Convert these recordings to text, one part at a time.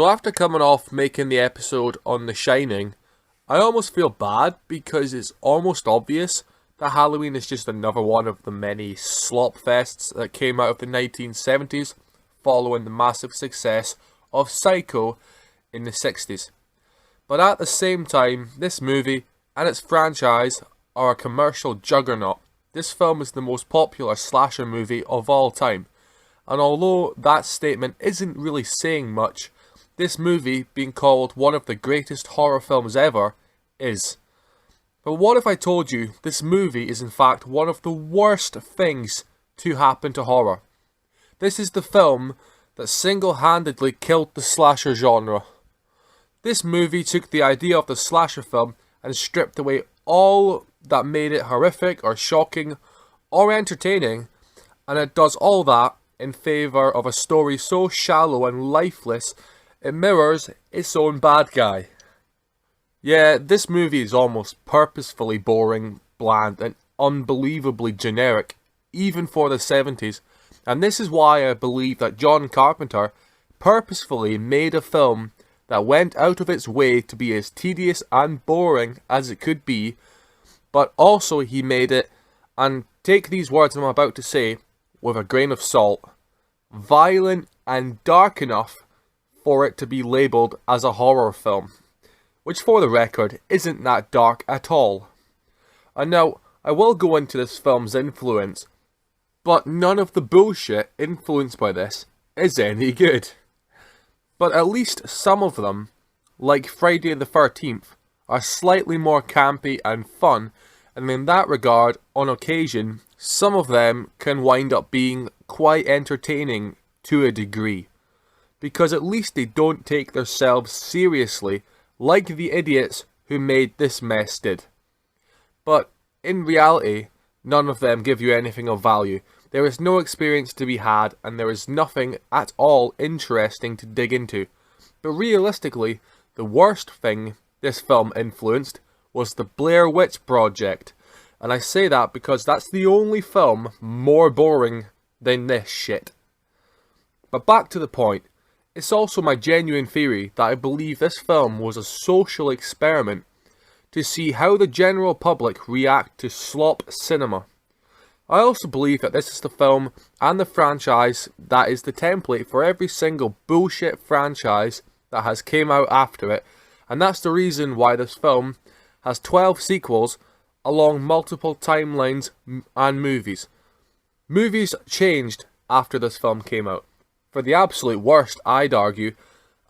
So after coming off making the episode on The Shining, I almost feel bad because it's almost obvious that Halloween is just another one of the many slop fests that came out of the 1970s following the massive success of Psycho in the 60s. But at the same time, this movie and its franchise are a commercial juggernaut. This film is the most popular slasher movie of all time. And although that statement isn't really saying much, this movie, being called one of the greatest horror films ever, is. But what if I told you this movie is in fact one of the worst things to happen to horror? This is the film that single-handedly killed the slasher genre. This movie took the idea of the slasher film and stripped away all that made it horrific or shocking or entertaining, and it does all that in favour of a story so shallow and lifeless it mirrors its own bad guy. Yeah, this movie is almost purposefully boring, bland, and unbelievably generic, even for the 70s, and this is why I believe that John Carpenter purposefully made a film that went out of its way to be as tedious and boring as it could be, but also he made it, and take these words I'm about to say with a grain of salt, violent and dark enough for it to be labelled as a horror film, which for the record isn't that dark at all. And now, I will go into this film's influence, but none of the bullshit influenced by this is any good. But at least some of them, like Friday the 13th, are slightly more campy and fun, and in that regard, on occasion, some of them can wind up being quite entertaining to a degree. Because at least they don't take themselves seriously like the idiots who made this mess did. But in reality, none of them give you anything of value. There is no experience to be had, and there is nothing at all interesting to dig into. But realistically, the worst thing this film influenced was the Blair Witch Project. And I say that because that's the only film more boring than this shit. But back to the point. It's also my genuine theory that I believe this film was a social experiment to see how the general public react to slop cinema. I also believe that this is the film and the franchise that is the template for every single bullshit franchise that has came out after it, and that's the reason why this film has 12 sequels along multiple timelines and movies. Movies changed after this film came out. For the absolute worst, I'd argue,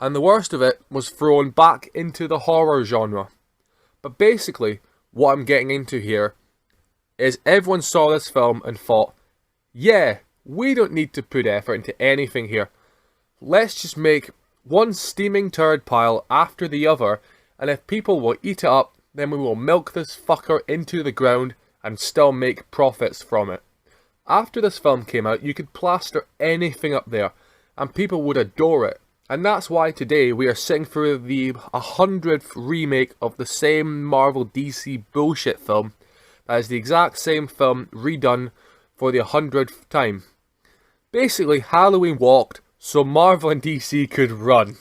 and the worst of it was thrown back into the horror genre. But basically, what I'm getting into here is everyone saw this film and thought, yeah, we don't need to put effort into anything here. Let's just make one steaming turd pile after the other, and if people will eat it up, then we will milk this fucker into the ground and still make profits from it. After this film came out, you could plaster anything up there, and people would adore it. And that's why today we are sitting through the 100th remake of the same Marvel DC bullshit film that is the exact same film redone for the 100th time. Basically, Halloween walked so Marvel and DC could run.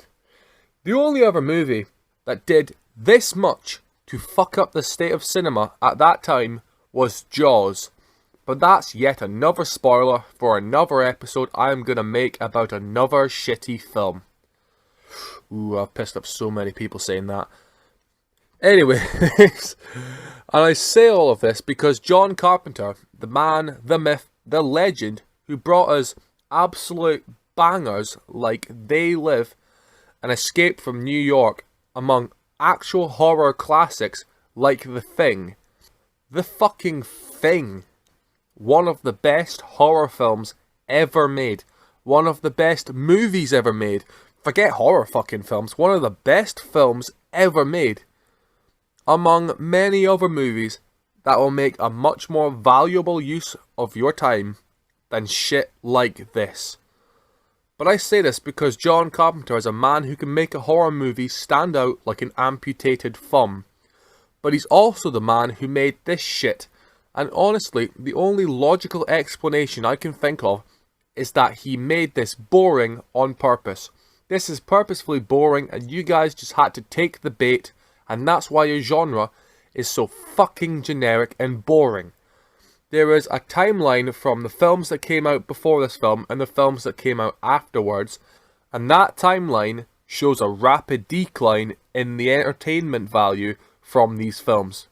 The only other movie that did this much to fuck up the state of cinema at that time was Jaws. But that's yet another spoiler for another episode I am going to make about another shitty film. Ooh, I've pissed up so many people saying that. Anyway, and I say all of this because John Carpenter, the man, the myth, the legend, who brought us absolute bangers like They Live and Escape from New York, among actual horror classics like The Thing. The fucking Thing. One of the best horror films ever made. One of the best movies ever made. Forget horror fucking films. One of the best films ever made. Among many other movies that will make a much more valuable use of your time than shit like this. But I say this because John Carpenter is a man who can make a horror movie stand out like an amputated thumb. but he's also the man who made this shit. And honestly, the only logical explanation I can think of is that he made this boring on purpose. This is purposefully boring and you guys just had to take the bait, and that's why your genre is so fucking generic and boring. There is a timeline from the films that came out before this film and the films that came out afterwards, and that timeline shows a rapid decline in the entertainment value from these films.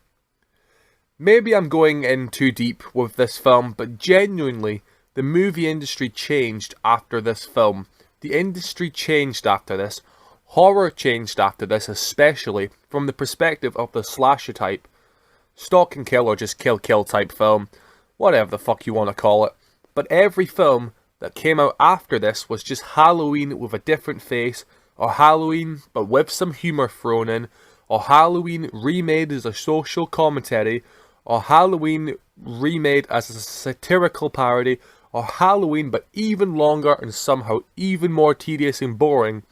Maybe I'm going in too deep with this film, but genuinely, the movie industry changed after this film. The industry changed after this. Horror changed after this, especially from the perspective of the slasher type. Stalk and kill or just kill type film. Whatever the fuck you want to call it. But every film that came out after this was just Halloween with a different face, or Halloween but with some humour thrown in, or Halloween remade as a social commentary, or Halloween remade as a satirical parody, or Halloween but even longer and somehow even more tedious and boring.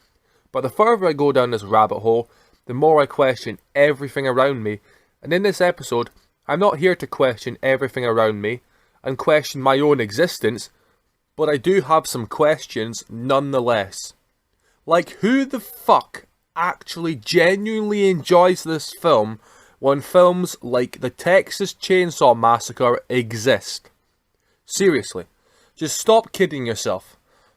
But the further I go down this rabbit hole, the more I question everything around me. And in this episode, I'm not here to question everything around me and question my own existence, but I do have some questions nonetheless. Like, who the fuck actually genuinely enjoys this film when films like the Texas Chainsaw Massacre exist? Seriously, just stop kidding yourself.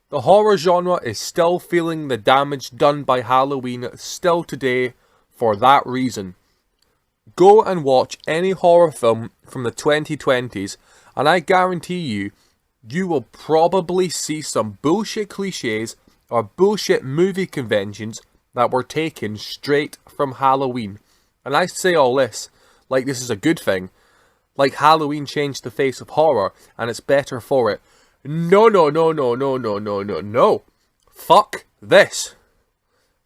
The horror genre is still feeling the damage done by Halloween still today for that reason. Go and watch any horror film from the 2020s and I guarantee you, you will probably see some bullshit cliches or bullshit movie conventions that were taken straight from Halloween. And I say all this like this is a good thing. Like Halloween changed the face of horror and it's better for it. No. Fuck this.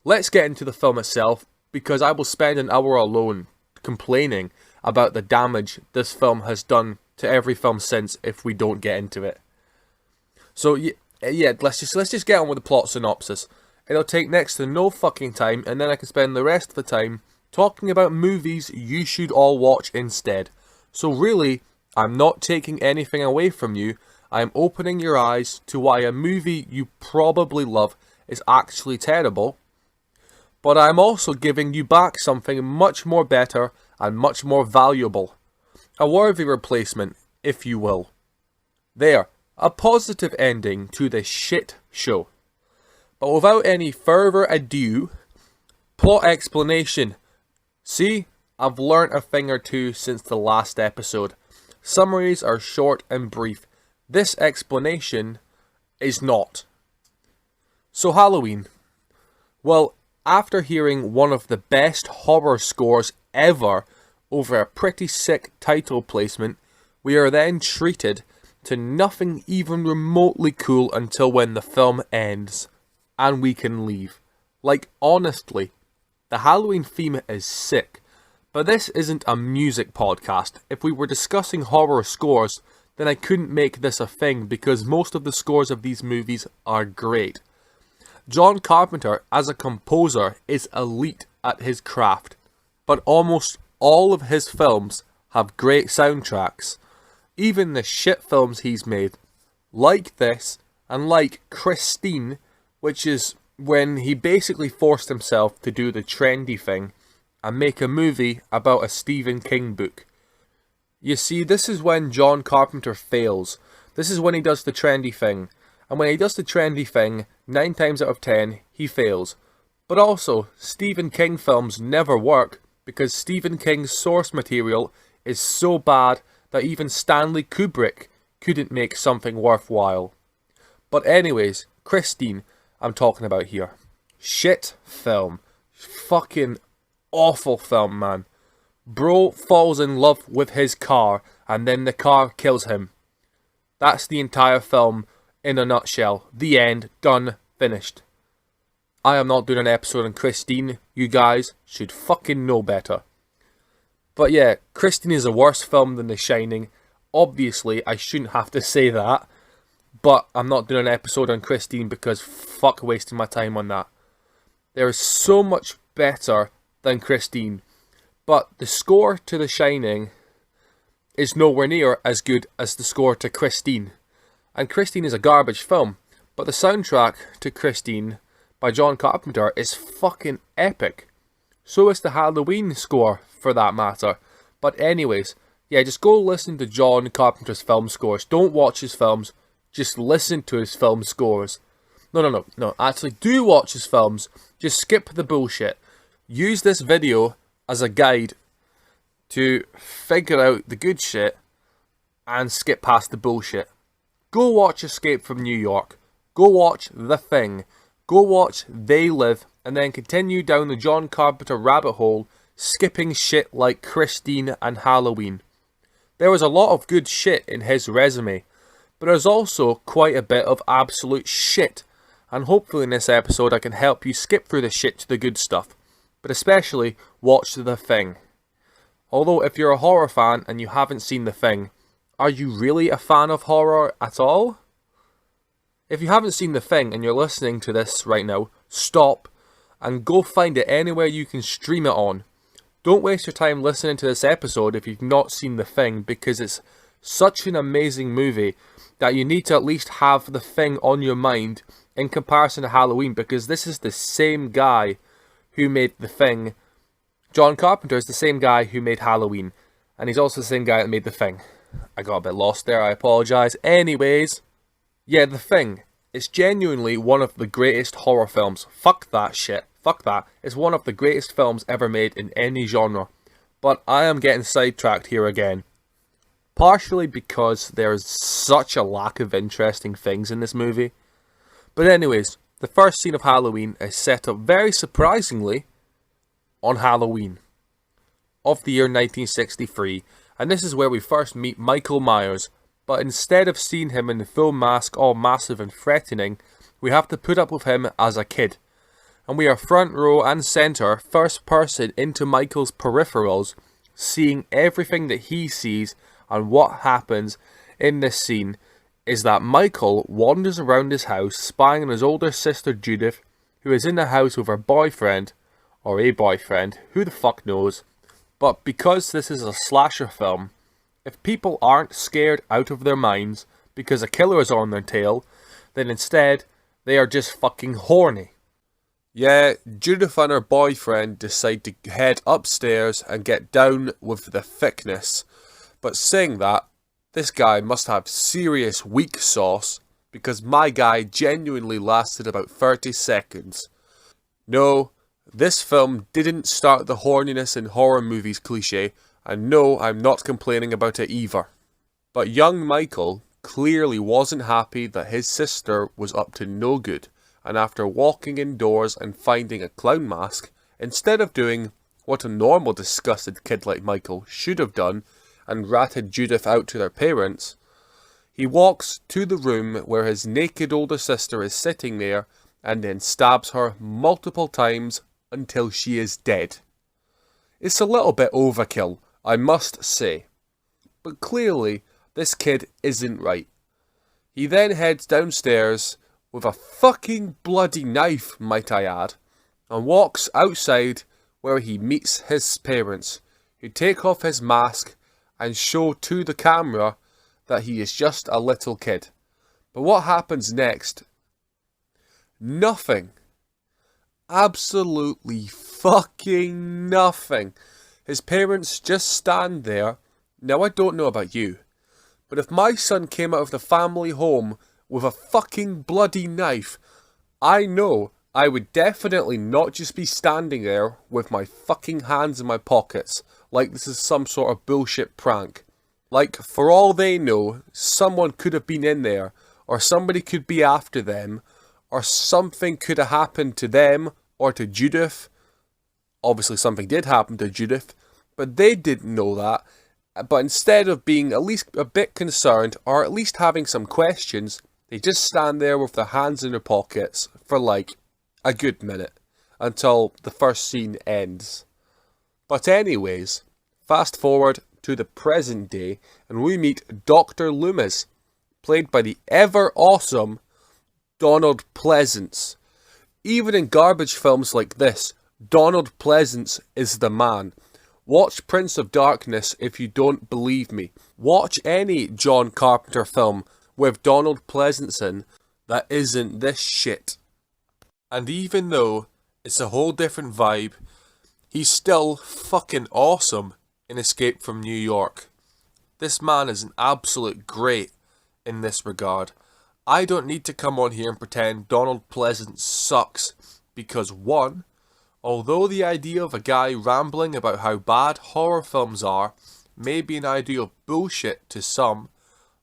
Let's get into the film itself, because I will spend an hour alone complaining about the damage this film has done to every film since if we don't get into it. So yeah, let's just get on with the plot synopsis. It'll take next to no fucking time, and then I can spend the rest of the time talking about movies you should all watch instead. So really, I'm not taking anything away from you. I'm opening your eyes to why a movie you probably love is actually terrible. But I'm also giving you back something much more better and much more valuable. A worthy replacement, if you will. There, a positive ending to this shit show. But without any further ado, plot explanation. See, I've learnt a thing or two since the last episode. Summaries are short and brief. This explanation is not. So Halloween. Well, after hearing one of the best horror scores ever over a pretty sick title placement, we are then treated to nothing even remotely cool until when the film ends and we can leave. Like, honestly, the Halloween theme is sick, but this isn't a music podcast. If we were discussing horror scores, then I couldn't make this a thing because most of the scores of these movies are great. John Carpenter, as a composer, is elite at his craft, but almost all of his films have great soundtracks. Even the shit films he's made, like this, and like Christine, which is when he basically forced himself to do the trendy thing and make a movie about a Stephen King book. You see, this is when John Carpenter fails. This is when he does the trendy thing. And when he does the trendy thing, 9 times out of 10, he fails. But also, Stephen King films never work because Stephen King's source material is so bad that even Stanley Kubrick couldn't make something worthwhile. But anyways, Christine, I'm talking about here. Shit film. Fucking awful film, man. Bro falls in love with his car and then the car kills him. That's the entire film in a nutshell. The end. Done. Finished. I am not doing an episode on Christine. You guys should fucking know better. But yeah, Christine is a worse film than The Shining. Obviously, I shouldn't have to say that. But I'm not doing an episode on Christine because fuck wasting my time on that. There is so much better than Christine. But the score to The Shining is nowhere near as good as the score to Christine. And Christine is a garbage film, but the soundtrack to Christine by John Carpenter is fucking epic. So is the Halloween score, for that matter. But anyways, yeah, just go listen to John Carpenter's film scores. Don't watch his films, just listen to his film scores. No, actually do watch his films, just skip the bullshit. Use this video as a guide to figure out the good shit and skip past the bullshit. Go watch Escape from New York. Go watch The Thing. Go watch They Live, and then continue down the John Carpenter rabbit hole, skipping shit like Christine and Halloween. There was a lot of good shit in his resume, but there's also quite a bit of absolute shit, and hopefully in this episode I can help you skip through the shit to the good stuff, but especially watch The Thing. Although if you're a horror fan and you haven't seen The Thing, are you really a fan of horror at all? If you haven't seen The Thing and you're listening to this right now, stop and go find it anywhere you can stream it on. Don't waste your time listening to this episode if you've not seen The Thing, because it's such an amazing movie that you need to at least have The Thing on your mind in comparison to Halloween, because this is the same guy who made The Thing. John Carpenter is the same guy who made Halloween, and he's also the same guy that made The Thing. I got a bit lost there, I apologise. Anyways, yeah, The Thing. It's genuinely one of the greatest horror films. Fuck that shit. Fuck that. It's one of the greatest films ever made in any genre. But I am getting sidetracked here again. Partially because there's such a lack of interesting things in this movie. But anyways, the first scene of Halloween is set up very surprisingly on Halloween of the year 1963. And this is where we first meet Michael Myers. But instead of seeing him in the full mask all massive and threatening, we have to put up with him as a kid. And we are front row and centre, first person into Michael's peripherals, seeing everything that he sees. And what happens in this scene is that Michael wanders around his house spying on his older sister Judith, who is in the house with her boyfriend, or a boyfriend, who the fuck knows. But because this is a slasher film, if people aren't scared out of their minds because a killer is on their tail, then instead they are just fucking horny. Yeah, Judith and her boyfriend decide to head upstairs and get down with the thickness. But saying that, this guy must have serious weak sauce, because my guy genuinely lasted about 30 seconds. No, this film didn't start the horniness in horror movies cliche, and no, I'm not complaining about it either. But young Michael clearly wasn't happy that his sister was up to no good, and after walking indoors and finding a clown mask, instead of doing what a normal disgusted kid like Michael should have done and ratted Judith out to their parents, he walks to the room where his naked older sister is sitting there and then stabs her multiple times until she is dead. It's a little bit overkill, I must say. But clearly, this kid isn't right. He then heads downstairs with a fucking bloody knife, might I add, and walks outside where he meets his parents, who take off his mask and show to the camera that he is just a little kid. But what happens next? Nothing. Absolutely fucking nothing. His parents just stand there. Now, I don't know about you, but if my son came out of the family home with a fucking bloody knife, I know I would definitely not just be standing there with my fucking hands in my pockets like this is some sort of bullshit prank. Like, for all they know, someone could have been in there, or somebody could be after them, or something could have happened to them or to Judith. Obviously something did happen to Judith, but they didn't know that. But instead of being at least a bit concerned, or at least having some questions, they just stand there with their hands in their pockets for like a good minute, until the first scene ends. But anyways, fast forward to the present day, and we meet Dr. Loomis, played by the ever awesome Donald Pleasence. Even in garbage films like this, Donald Pleasence is the man. Watch Prince of Darkness if you don't believe me. Watch any John Carpenter film with Donald Pleasence in that isn't this shit. And even though it's a whole different vibe, he's still fucking awesome in Escape from New York. This man is an absolute great in this regard. I don't need to come on here and pretend Donald Pleasence sucks, because one, although the idea of a guy rambling about how bad horror films are may be an idea of bullshit to some,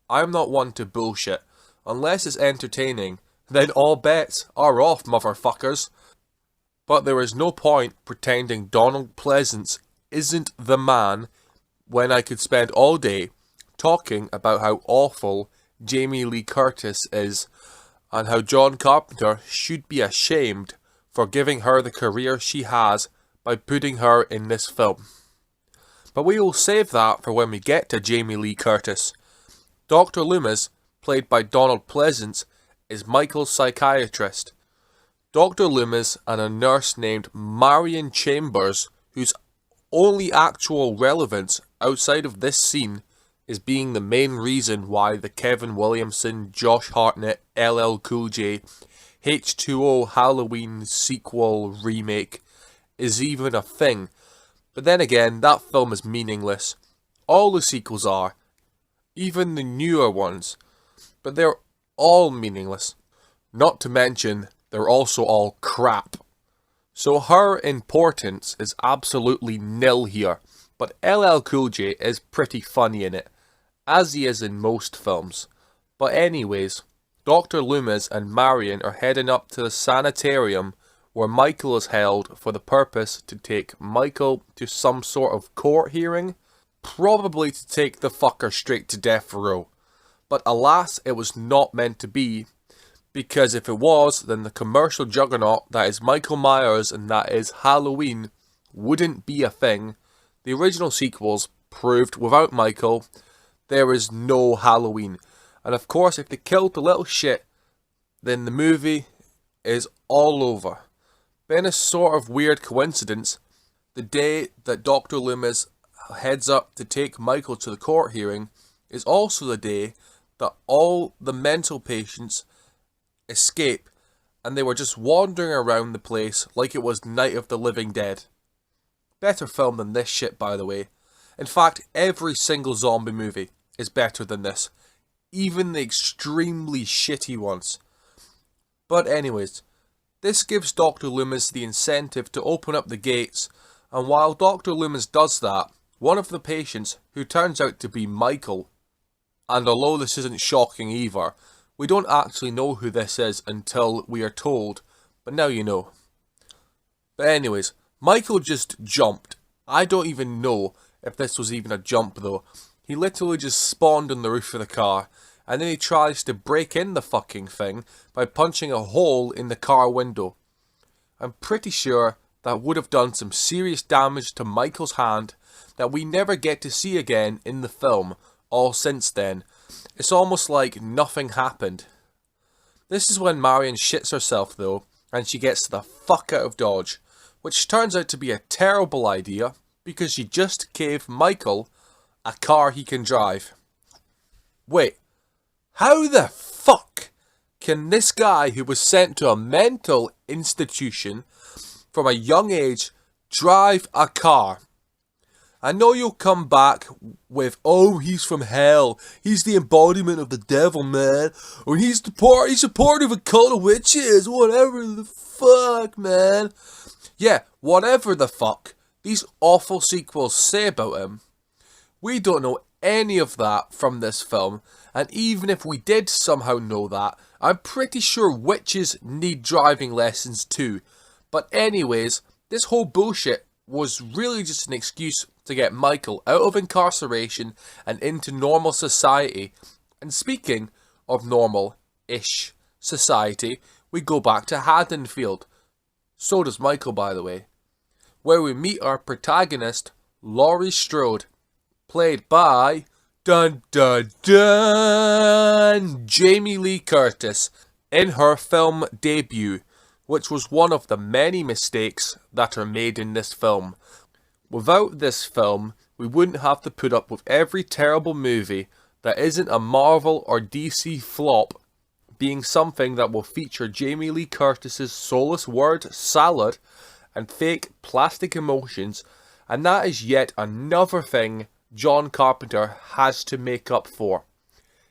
I'm not one to bullshit. Unless it's entertaining, then all bets are off, motherfuckers. But there is no point pretending Donald Pleasence isn't the man when I could spend all day talking about how awful Jamie Lee Curtis is and how John Carpenter should be ashamed for giving her the career she has by putting her in this film. But we will save that for when we get to Jamie Lee Curtis. Dr. Loomis, played by Donald Pleasence, is Michael's psychiatrist. Dr. Loomis and a nurse named Marion Chambers, whose only actual relevance outside of this scene is being the main reason why the Kevin Williamson, Josh Hartnett, LL Cool J, H2O Halloween sequel remake is even a thing. But then again, that film is meaningless. All the sequels are, even the newer ones, but they're all meaningless. Not to mention, they're also all crap. So her importance is absolutely nil here, but LL Cool J is pretty funny in it, as he is in most films. But anyways, Dr. Loomis and Marion are heading up to the sanitarium where Michael is held for the purpose to take Michael to some sort of court hearing, probably to take the fucker straight to death row. But alas, it was not meant to be, because if it was, then the commercial juggernaut that is Michael Myers and that is Halloween wouldn't be a thing. The original sequels proved without Michael, there is no Halloween. And of course, if they killed the little shit, then the movie is all over. But in a sort of weird coincidence, the day that Dr. Loomis heads up to take Michael to the court hearing is also the day that all the mental patients escape, and they were just wandering around the place like it was Night of the Living Dead. Better film than this shit, by the way. In fact, every single zombie movie is better than this, even the extremely shitty ones. But anyways, this gives Dr. Loomis the incentive to open up the gates, and while Dr. Loomis does that, one of the patients, who turns out to be Michael, and although this isn't shocking either, we don't actually know who this is until we are told, but now you know. But anyways, Michael just jumped. I don't even know if this was even a jump though. He literally just spawned on the roof of the car, and then he tries to break in the fucking thing by punching a hole in the car window. I'm pretty sure that would have done some serious damage to Michael's hand that we never get to see again in the film, all since then. It's almost like nothing happened. This is when Marion shits herself though, and she gets the fuck out of Dodge, which turns out to be a terrible idea, because she just gave Michael a car he can drive. Wait, how the fuck can this guy who was sent to a mental institution from a young age drive a car? I know you'll come back with, oh, he's from hell, he's the embodiment of the devil, man, or he's a part of a cult of witches, whatever the fuck, man. Yeah, whatever the fuck these awful sequels say about him. We don't know any of that from this film, and even if we did somehow know that, I'm pretty sure witches need driving lessons too. But anyways, this whole bullshit was really just an excuse to get Michael out of incarceration and into normal society. And speaking of normal-ish society, we go back to Haddonfield. So does Michael, by the way, where we meet our protagonist, Laurie Strode, played by dun dun dun Jamie Lee Curtis in her film debut, which was one of the many mistakes that are made in this film. Without this film, we wouldn't have to put up with every terrible movie that isn't a Marvel or DC flop being something that will feature Jamie Lee Curtis's soulless word salad and fake plastic emotions, and that is yet another thing John Carpenter has to make up for.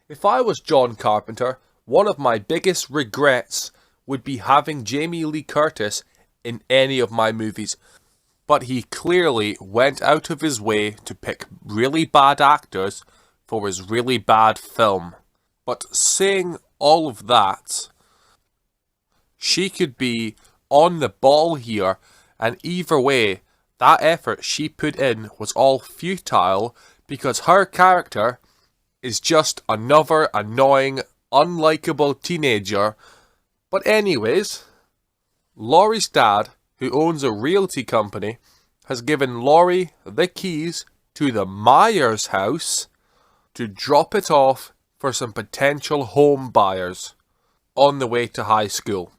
If I was John Carpenter, one of my biggest regrets would be having Jamie Lee Curtis in any of my movies. But he clearly went out of his way to pick really bad actors for his really bad film. But saying all of that, she could be on the ball here, and either way, that effort she put in was all futile because her character is just another annoying, unlikable teenager. But anyways, Laurie's dad, who owns a realty company, has given Laurie the keys to the Myers house to drop it off for some potential home buyers on the way to high school.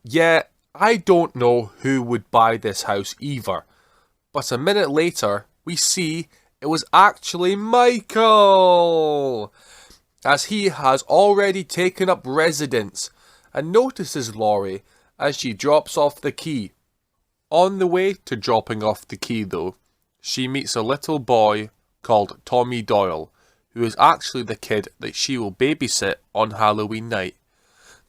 Yeah, I don't know who would buy this house either, but a minute later we see it was actually Michael, as he has already taken up residence and notices Laurie as she drops off the key. On the way to dropping off the key though, she meets a little boy called Tommy Doyle, who is actually the kid that she will babysit on Halloween night.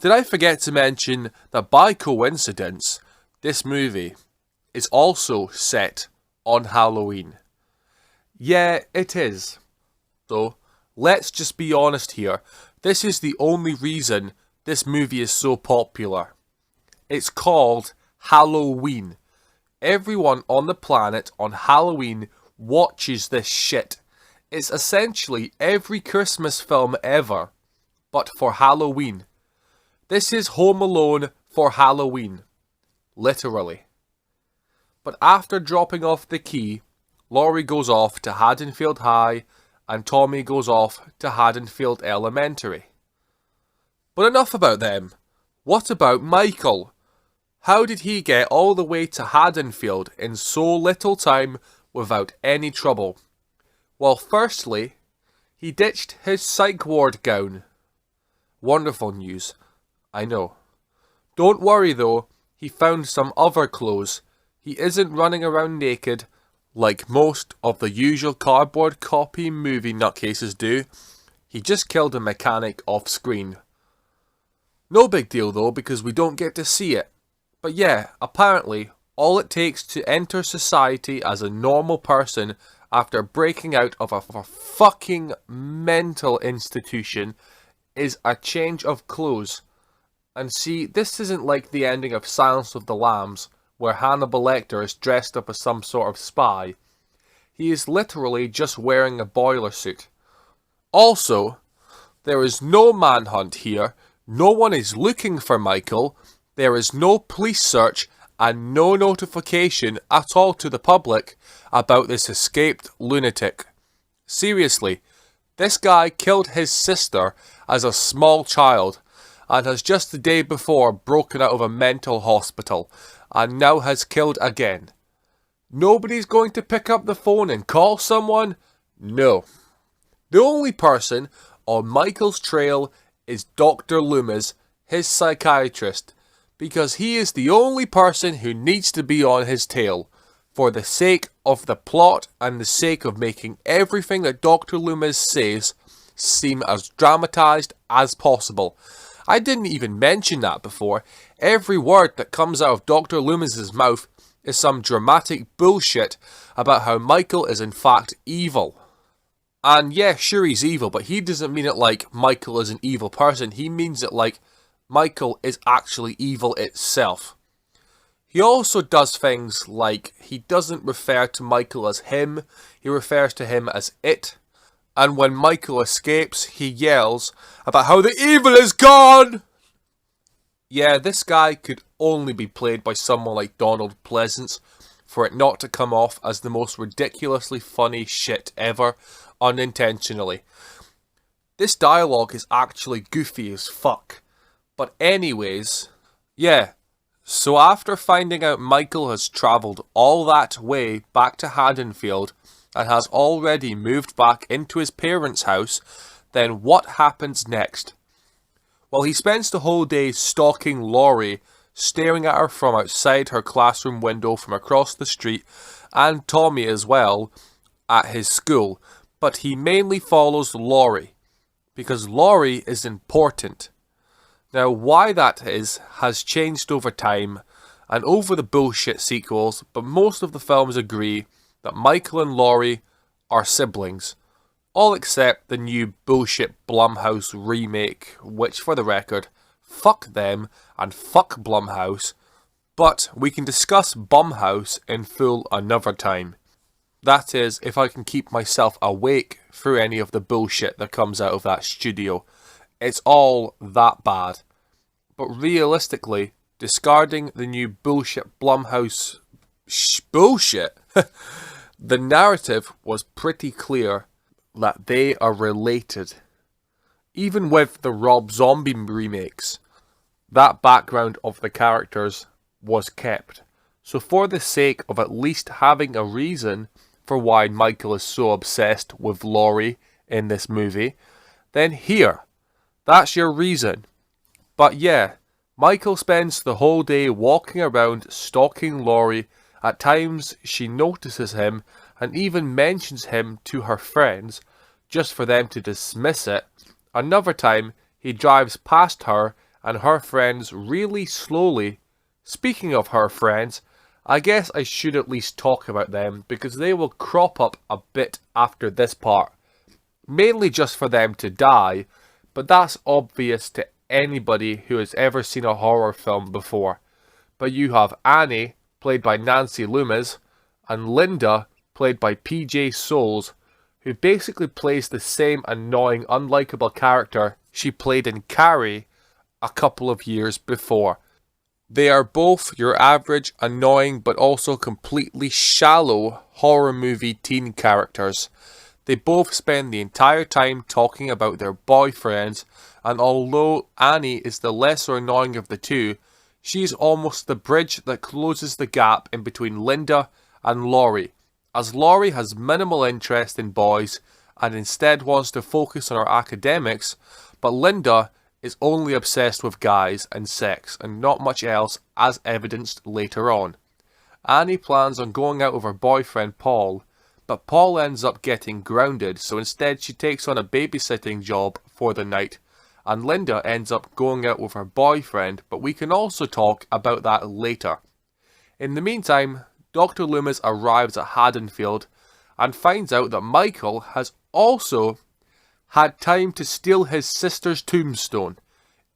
Did I forget to mention that by coincidence, this movie is also set on Halloween? Yeah, it is. So, let's just be honest here. This is the only reason this movie is so popular. It's called Halloween. Everyone on the planet on Halloween watches this shit. It's essentially every Christmas film ever, but for Halloween. This is Home Alone for Halloween. Literally. But after dropping off the key, Laurie goes off to Haddonfield High and Tommy goes off to Haddonfield Elementary. But enough about them. What about Michael? How did he get all the way to Haddonfield in so little time without any trouble? Well, firstly, he ditched his psych ward gown. Wonderful news, I know. Don't worry though, he found some other clothes. He isn't running around naked like most of the usual cardboard copy movie nutcases do. He just killed a mechanic off screen. No big deal though, because we don't get to see it. But yeah, apparently, all it takes to enter society as a normal person after breaking out of a fucking mental institution is a change of clothes. And see, this isn't like the ending of Silence of the Lambs, where Hannibal Lecter is dressed up as some sort of spy. He is literally just wearing a boiler suit. Also, there is no manhunt here, no one is looking for Michael, there is no police search and no notification at all to the public about this escaped lunatic. Seriously, this guy killed his sister as a small child and has just the day before broken out of a mental hospital and now has killed again. Nobody's going to pick up the phone and call someone? No. The only person on Michael's trail is Dr. Loomis, his psychiatrist, because he is the only person who needs to be on his tail, for the sake of the plot and the sake of making everything that Dr. Loomis says seem as dramatized as possible. I didn't even mention that before. Every word that comes out of Dr. Loomis's mouth is some dramatic bullshit about how Michael is in fact evil. And yeah, sure he's evil, but he doesn't mean it like Michael is an evil person. He means it like Michael is actually evil itself. He also does things like he doesn't refer to Michael as him, he refers to him as it. And when Michael escapes, he yells about how the evil is gone! Yeah, this guy could only be played by someone like Donald Pleasence for it not to come off as the most ridiculously funny shit ever, unintentionally. This dialogue is actually goofy as fuck. But anyways, yeah, So after finding out Michael has travelled all that way back to Haddonfield and has already moved back into his parents' house, then what happens next? Well, he spends the whole day stalking Laurie, staring at her from outside her classroom window from across the street, and Tommy as well, at his school. But he mainly follows Laurie, because Laurie is important. Now, why that is has changed over time and over the bullshit sequels, but most of the films agree that Michael and Laurie are siblings. All except the new bullshit Blumhouse remake, which, for the record, fuck them and fuck Blumhouse, but we can discuss Blumhouse in full another time. That is, if I can keep myself awake through any of the bullshit that comes out of that studio. It's all that bad. But realistically, discarding the new bullshit Blumhouse bullshit, the narrative was pretty clear that they are related. Even with the Rob Zombie remakes, that background of the characters was kept. So for the sake of at least having a reason for why Michael is so obsessed with Laurie in this movie, then here, that's your reason. But yeah, Michael spends the whole day walking around stalking Laurie. At times she notices him and even mentions him to her friends, just for them to dismiss it. Another time he drives past her and her friends really slowly. Speaking of her friends, I guess I should at least talk about them because they will crop up a bit after this part. Mainly just for them to die, but that's obvious to anybody who has ever seen a horror film before. But you have Annie, played by Nancy Loomis, and Linda, played by PJ Soles, who basically plays the same annoying, unlikable character she played in Carrie a couple of years before. They are both your average, annoying, but also completely shallow horror movie teen characters. They both spend the entire time talking about their boyfriends, and although Annie is the lesser annoying of the two, she is almost the bridge that closes the gap in between Linda and Laurie, as Laurie has minimal interest in boys and instead wants to focus on her academics, but Linda is only obsessed with guys and sex and not much else, as evidenced later on. Annie plans on going out with her boyfriend Paul, but Paul ends up getting grounded, so instead she takes on a babysitting job for the night, and Linda ends up going out with her boyfriend, but we can also talk about that later. In the meantime, Dr. Loomis arrives at Haddonfield and finds out that Michael has also had time to steal his sister's tombstone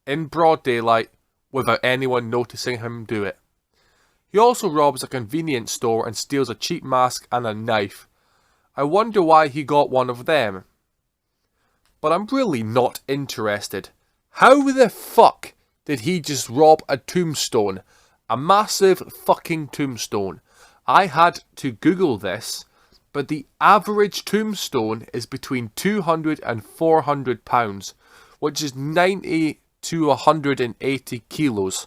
in broad daylight without anyone noticing him do it. He also robs a convenience store and steals a cheap mask and a knife. I wonder why he got one of them. But I'm really not interested. How the fuck did he just rob a tombstone? A massive fucking tombstone. I had to Google this, but the average tombstone is between 200 and 400 pounds, which is 90 to 180 kilos.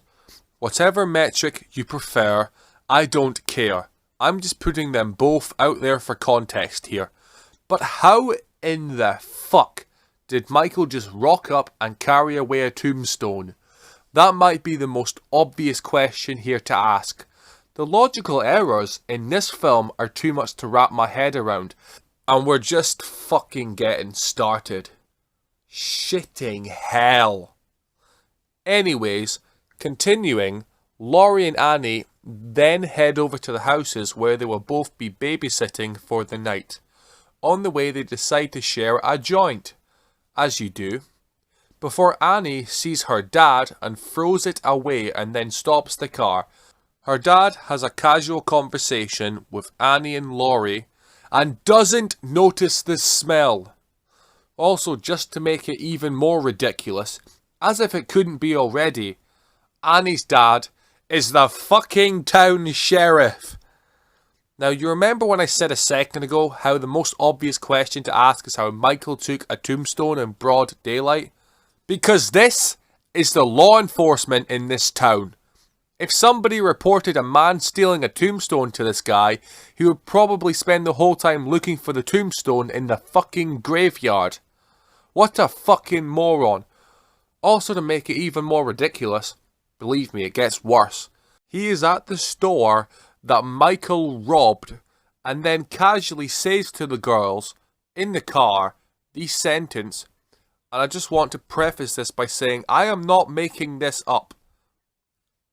Whatever metric you prefer, I don't care. I'm just putting them both out there for context here. But how in the fuck did Michael just rock up and carry away a tombstone? That might be the most obvious question here to ask. The logical errors in this film are too much to wrap my head around, and we're just fucking getting started. Shitting hell. Anyways, continuing, Laurie and Annie then head over to the houses where they will both be babysitting for the night. On the way they decide to share a joint, as you do, before Annie sees her dad and throws it away and then stops the car. Her dad has a casual conversation with Annie and Laurie and doesn't notice the smell. Also, just to make it even more ridiculous, as if it couldn't be already, Annie's dad is the fucking town sheriff. Now, you remember when I said a second ago how the most obvious question to ask is how Michael took a tombstone in broad daylight? Because this is the law enforcement in this town. If somebody reported a man stealing a tombstone to this guy, he would probably spend the whole time looking for the tombstone in the fucking graveyard. What a fucking moron. Also, to make it even more ridiculous, believe me, it gets worse. He is at the store that Michael robbed and then casually says to the girls in the car the sentence, and I just want to preface this by saying I am not making this up.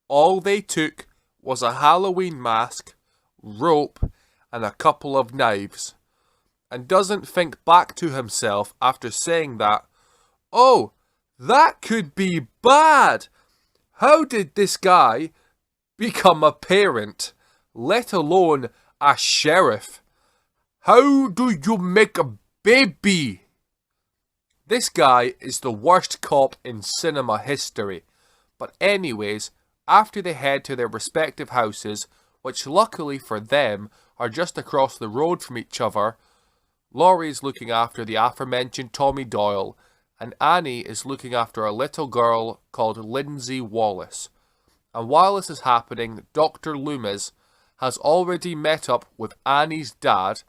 All they took was a Halloween mask, rope, and a couple of knives. And doesn't think back to himself after saying that, oh, that could be bad. How did this guy become a parent, let alone a sheriff? How do you make a baby? This guy is the worst cop in cinema history. But anyways, after they head to their respective houses, which luckily for them are just across the road from each other, Laurie is looking after the aforementioned Tommy Doyle, and Annie is looking after a little girl called Lindsay Wallace. And while this is happening, Dr. Loomis has already met up with Annie's dad,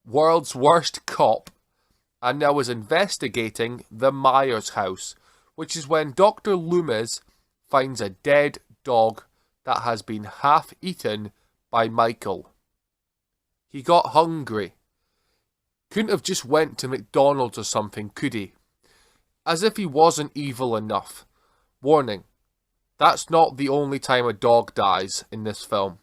world's worst cop, and now is investigating the Myers house, which is when Dr. Loomis finds a dead dog that has been half eaten by Michael. He got hungry. Couldn't have just went to McDonald's or something, could he? As if he wasn't evil enough. Warning, that's not the only time a dog dies in this film.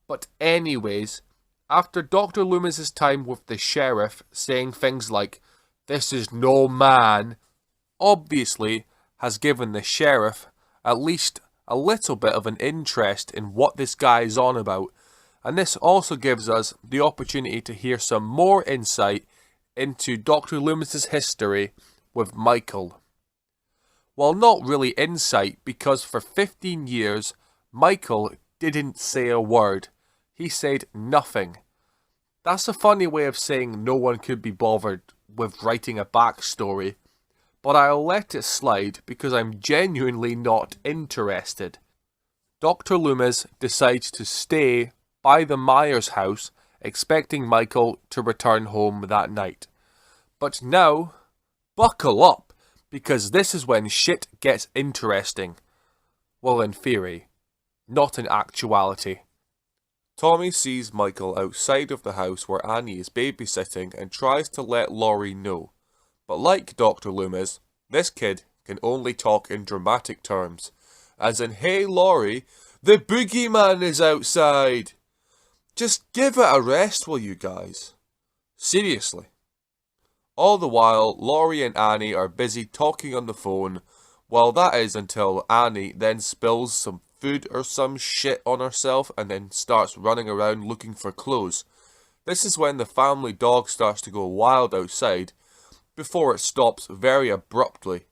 But anyways, after Dr. Loomis's time with the sheriff saying things like, "This is no man," obviously has given the sheriff at least a little bit of an interest in what this guy is on about. And this also gives us the opportunity to hear some more insight into Dr. Loomis's history with Michael. Well, not really insight, because for 15 years, Michael didn't say a word. He said nothing. That's a funny way of saying no one could be bothered with writing a backstory, but I'll let it slide because I'm genuinely not interested. Dr. Loomis decides to stay by the Myers house, expecting Michael to return home that night. But now, buckle up, because this is when shit gets interesting. Well, in theory, not in actuality. Tommy sees Michael outside of the house where Annie is babysitting and tries to let Laurie know. But like Dr. Loomis, this kid can only talk in dramatic terms. As in, "Hey Laurie, the boogeyman is outside! Just give it a rest, will you guys?" Seriously. All the while, Laurie and Annie are busy talking on the phone. Well, that is until Annie then spills some food or some shit on herself and then starts running around looking for clothes. This is when the family dog starts to go wild outside, before it stops very abruptly.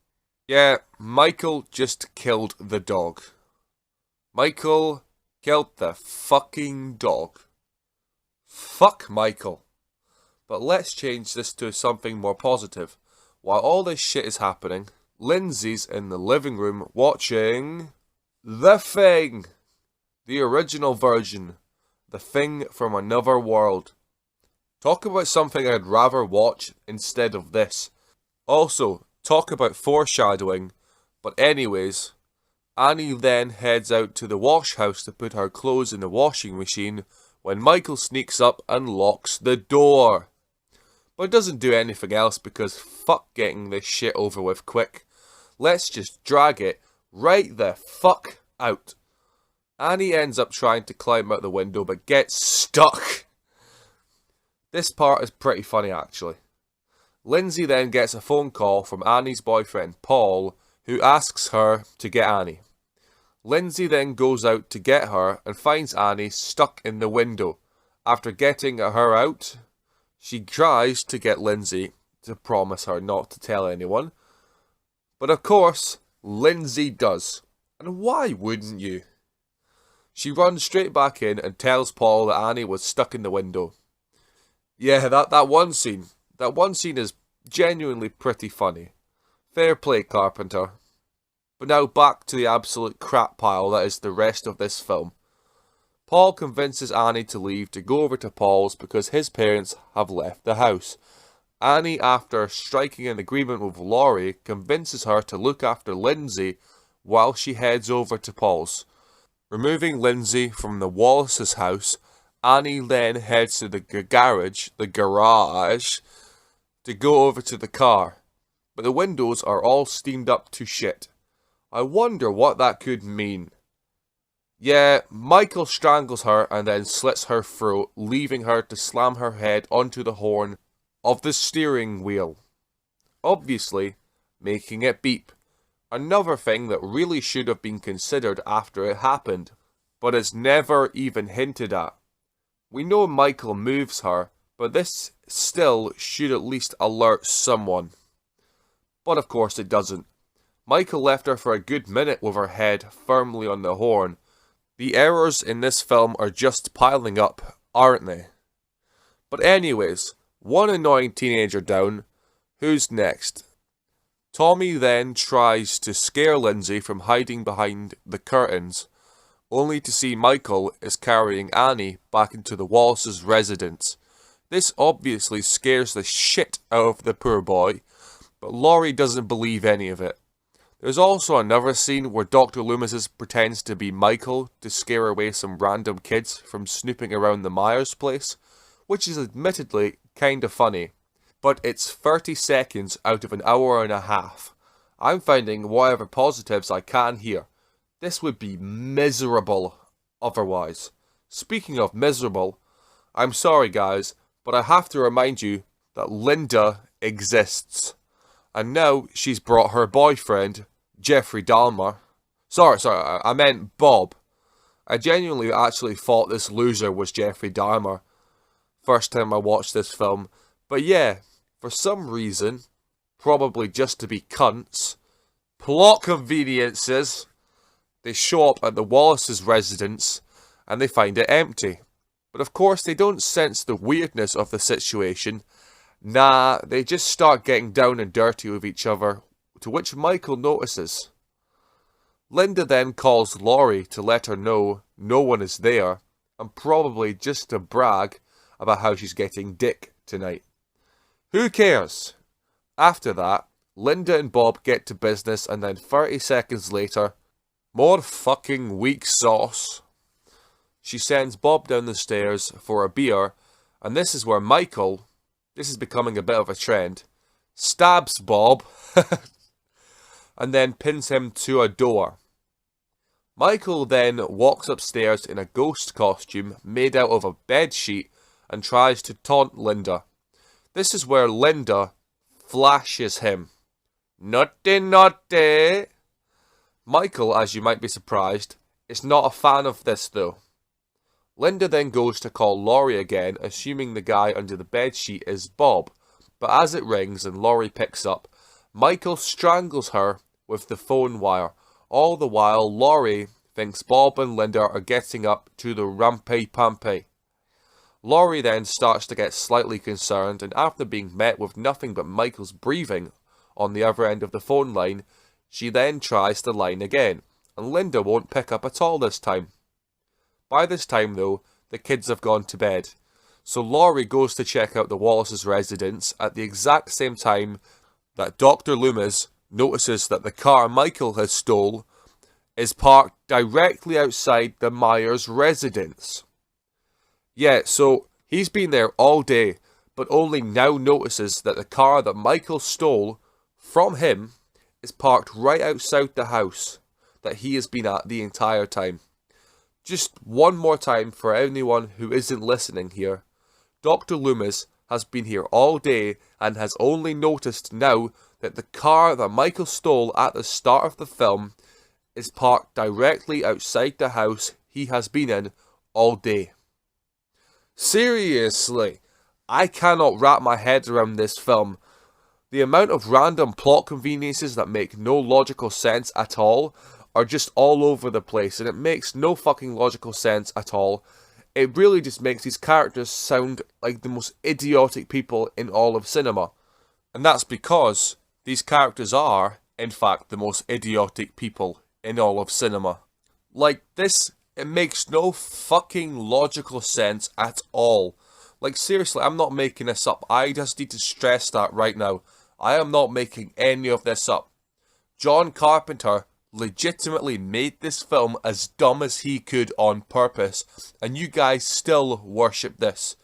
Yeah, Michael just killed the dog. Michael killed the fucking dog. Fuck Michael. But let's change this to something more positive. While all this shit is happening, Lindsay's in the living room watching The Thing. The original version. The Thing from Another World. Talk about something I'd rather watch instead of this. Also, talk about foreshadowing. But anyways, Annie then heads out to the wash house to put her clothes in the washing machine when Michael sneaks up and locks the door. But doesn't do anything else because fuck getting this shit over with quick. Let's just drag it right the fuck out. Annie ends up trying to climb out the window but gets stuck. This part is pretty funny actually. Lindsay then gets a phone call from Annie's boyfriend Paul, who asks her to get Annie. Lindsay then goes out to get her and finds Annie stuck in the window. After getting her out, she tries to get Lindsay to promise her not to tell anyone. But of course, Lindsay does. And why wouldn't you? She runs straight back in and tells Paul that Annie was stuck in the window. Yeah, that one scene is genuinely pretty funny. Fair play, Carpenter. But now back to the absolute crap pile that is the rest of this film. Paul convinces Annie to leave to go over to Paul's because his parents have left the house. Annie, after striking an agreement with Laurie, convinces her to look after Lindsay while she heads over to Paul's. Removing Lindsay from the Wallace's house, Annie then heads to the garage, to go over to the car. But the windows are all steamed up to shit. I wonder what that could mean. Yeah, Michael strangles her and then slits her throat, leaving her to slam her head onto the horn of the steering wheel, obviously making it beep. Another thing that really should have been considered after it happened, but is never even hinted at. We know Michael moves her, but this still should at least alert someone. But of course it doesn't. Michael left her for a good minute with her head firmly on the horn. The errors in this film are just piling up, aren't they? But anyways, one annoying teenager down. Who's next? Tommy then tries to scare Lindsay from hiding behind the curtains, only to see Michael is carrying Annie back into the Wallace's residence. This obviously scares the shit out of the poor boy, but Laurie doesn't believe any of it. There's also another scene where Dr. Loomis pretends to be Michael to scare away some random kids from snooping around the Myers place, which is admittedly kinda funny, but it's 30 seconds out of an hour and a half. I'm finding whatever positives I can here. This would be miserable otherwise. Speaking of miserable, I'm sorry guys, but I have to remind you that Linda exists. And now she's brought her boyfriend, Jeffrey Dahmer. Sorry, I meant Bob. I genuinely actually thought this loser was Jeffrey Dahmer first time I watched this film. But yeah, for some reason, probably just to be cunts, plot conveniences, they show up at the Wallace's residence and they find it empty. But of course they don't sense the weirdness of the situation. Nah, they just start getting down and dirty with each other, to which Michael notices. Linda then calls Laurie to let her know no one is there, and probably just to brag about how she's getting dick tonight. Who cares? After that, Linda and Bob get to business, and then 30 seconds later, more fucking weak sauce. She sends Bob down the stairs for a beer, and this is where Michael, this is becoming a bit of a trend, stabs Bob and then pins him to a door. Michael then walks upstairs in a ghost costume made out of a bedsheet and tries to taunt Linda. This is where Linda flashes him. Naughty, naughty. Michael, as you might be surprised, is not a fan of this though. Linda then goes to call Laurie again, assuming the guy under the bedsheet is Bob, but as it rings and Laurie picks up, Michael strangles her with the phone wire. All the while, Laurie thinks Bob and Linda are getting up to the rampy-pampy. Laurie then starts to get slightly concerned, and after being met with nothing but Michael's breathing on the other end of the phone line, she then tries the line again, and Linda won't pick up at all this time. By this time though, the kids have gone to bed, so Laurie goes to check out the Wallace's residence at the exact same time that Dr. Loomis notices that the car Michael has stole is parked directly outside the Myers residence. Yeah, so he's been there all day, but only now notices that the car that Michael stole from him is parked right outside the house that he has been at the entire time. Just one more time for anyone who isn't listening here. Dr. Loomis has been here all day and has only noticed now that the car that Michael stole at the start of the film is parked directly outside the house he has been in all day. Seriously, I cannot wrap my head around this film. The amount of random plot conveniences that make no logical sense at all are just all over the place, and it makes no fucking logical sense at all. It really just makes these characters sound like the most idiotic people in all of cinema. And that's because these characters are in fact, the most idiotic people in all of cinema. Like, this, it makes no fucking logical sense at all. Like, seriously, I'm not making this up. I just need to stress that right now. I am not making any of this up. John Carpenter legitimately made this film as dumb as he could on purpose, and you guys still worship this.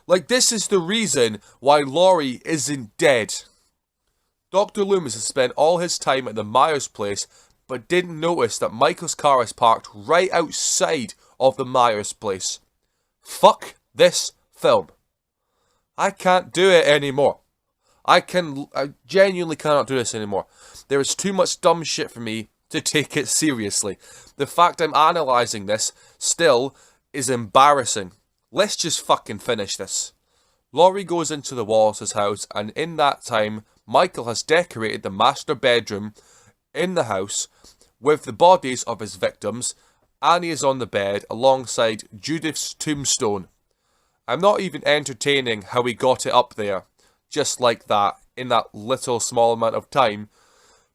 Like, this is the reason why Laurie isn't dead. Dr. Loomis has spent all his time at the Myers place, but didn't notice that Michael's car is parked right outside of the Myers place. Fuck this film. I can't do it anymore. I genuinely cannot do this anymore. There is too much dumb shit for me to take it seriously. The fact I'm analysing this still is embarrassing. Let's just fucking finish this. Laurie goes into the Wallace's house, and in that time, Michael has decorated the master bedroom in the house with the bodies of his victims. Annie is on the bed alongside Judith's tombstone. I'm not even entertaining how he got it up there, just like that, in that little small amount of time.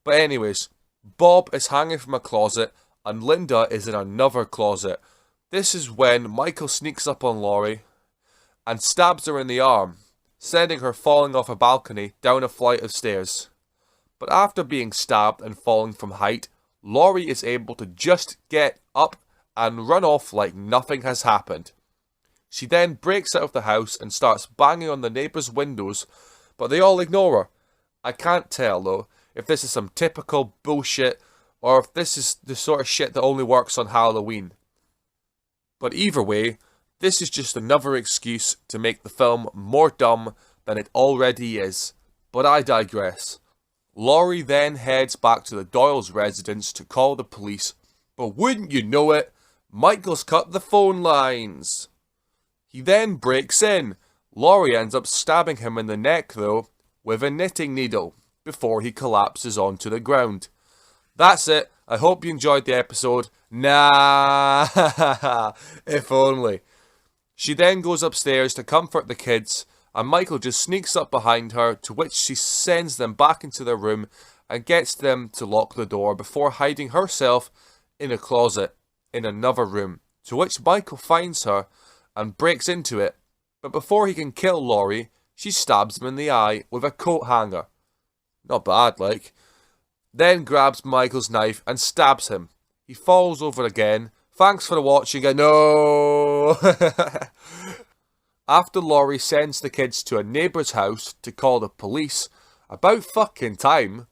But anyways, Bob is hanging from a closet, and Linda is in another closet. This is when Michael sneaks up on Laurie and stabs her in the arm, sending her falling off a balcony down a flight of stairs. But after being stabbed and falling from height, Laurie is able to just get up and run off like nothing has happened. She then breaks out of the house and starts banging on the neighbours' windows, but they all ignore her. I can't tell though if this is some typical bullshit or if this is the sort of shit that only works on Halloween. But either way, this is just another excuse to make the film more dumb than it already is. But I digress. Laurie then heads back to the Doyle's residence to call the police, but wouldn't you know it, Michael's cut the phone lines. He then breaks in. Laurie ends up stabbing him in the neck though, with a knitting needle, before he collapses onto the ground. That's it. I hope you enjoyed the episode. Nah, if only. She then goes upstairs to comfort the kids, and Michael just sneaks up behind her, to which she sends them back into their room and gets them to lock the door before hiding herself in a closet in another room, to which Michael finds her and breaks into it. But before he can kill Laurie, she stabs him in the eye with a coat hanger. Not bad, like. Then grabs Michael's knife and stabs him. He falls over again. Thanks for watching, and no! After Laurie sends the kids to a neighbour's house to call the police, about fucking time,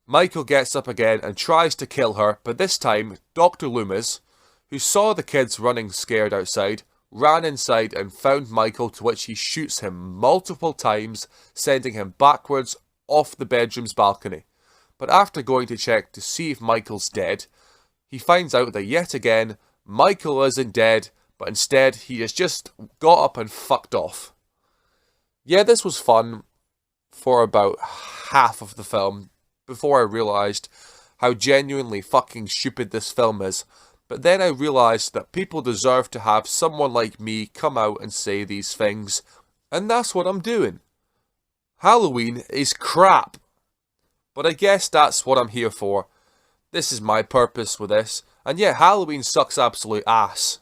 Michael gets up again and tries to kill her, but this time, Dr. Loomis, who saw the kids running scared outside, ran inside and found Michael, to which he shoots him multiple times, sending him backwards off the bedroom's balcony. But after going to check to see if Michael's dead, he finds out that yet again, Michael isn't dead, but instead he has just got up and fucked off. Yeah, this was fun for about half of the film, before I realised how genuinely fucking stupid this film is. But then I realised that people deserve to have someone like me come out and say these things, and that's what I'm doing. Halloween is crap. But I guess that's what I'm here for. This is my purpose with this. And yeah, Halloween sucks absolute ass.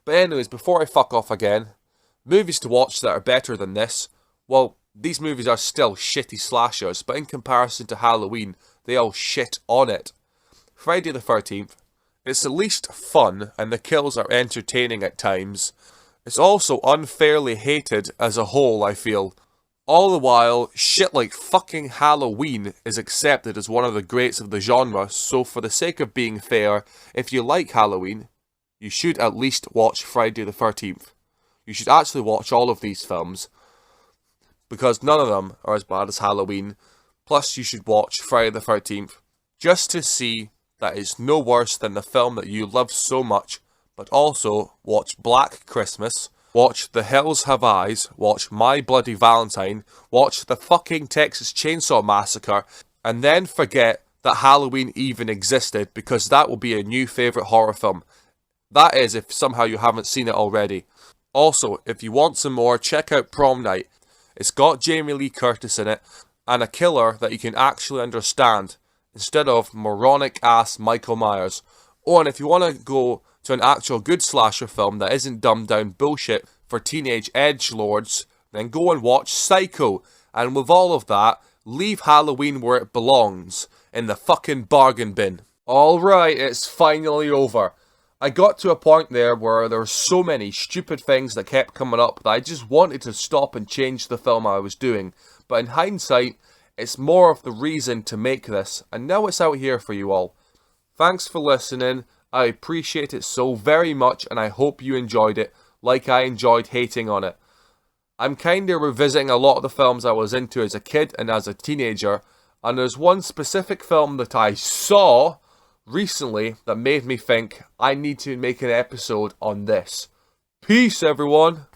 But anyways, before I fuck off again, movies to watch that are better than this, well, these movies are still shitty slashers, but in comparison to Halloween, they all shit on it. Friday the 13th, it's at least fun, and the kills are entertaining at times. It's also unfairly hated as a whole, I feel. All the while, shit like fucking Halloween is accepted as one of the greats of the genre, so for the sake of being fair, if you like Halloween, you should at least watch Friday the 13th. You should actually watch all of these films, because none of them are as bad as Halloween. Plus, you should watch Friday the 13th, just to see that it's no worse than the film that you love so much, but also watch Black Christmas, watch The Hills Have Eyes, watch My Bloody Valentine, watch the fucking Texas Chainsaw Massacre, and then forget that Halloween even existed, because that will be a new favourite horror film. That is, if somehow you haven't seen it already. Also, if you want some more, check out Prom Night. It's got Jamie Lee Curtis in it, and a killer that you can actually understand, instead of moronic ass Michael Myers. Oh, and if you want to go to an actual good slasher film that isn't dumbed down bullshit for teenage edgelords, then go and watch Psycho. And with all of that, leave Halloween where it belongs, in the fucking bargain bin. Alright, it's finally over. I got to a point there where there were so many stupid things that kept coming up that I just wanted to stop and change the film I was doing. But in hindsight, it's more of the reason to make this, and now it's out here for you all. Thanks for listening, I appreciate it so very much, and I hope you enjoyed it, like I enjoyed hating on it. I'm kinda revisiting a lot of the films I was into as a kid and as a teenager, and there's one specific film that I saw recently that made me think I need to make an episode on this. Peace, everyone!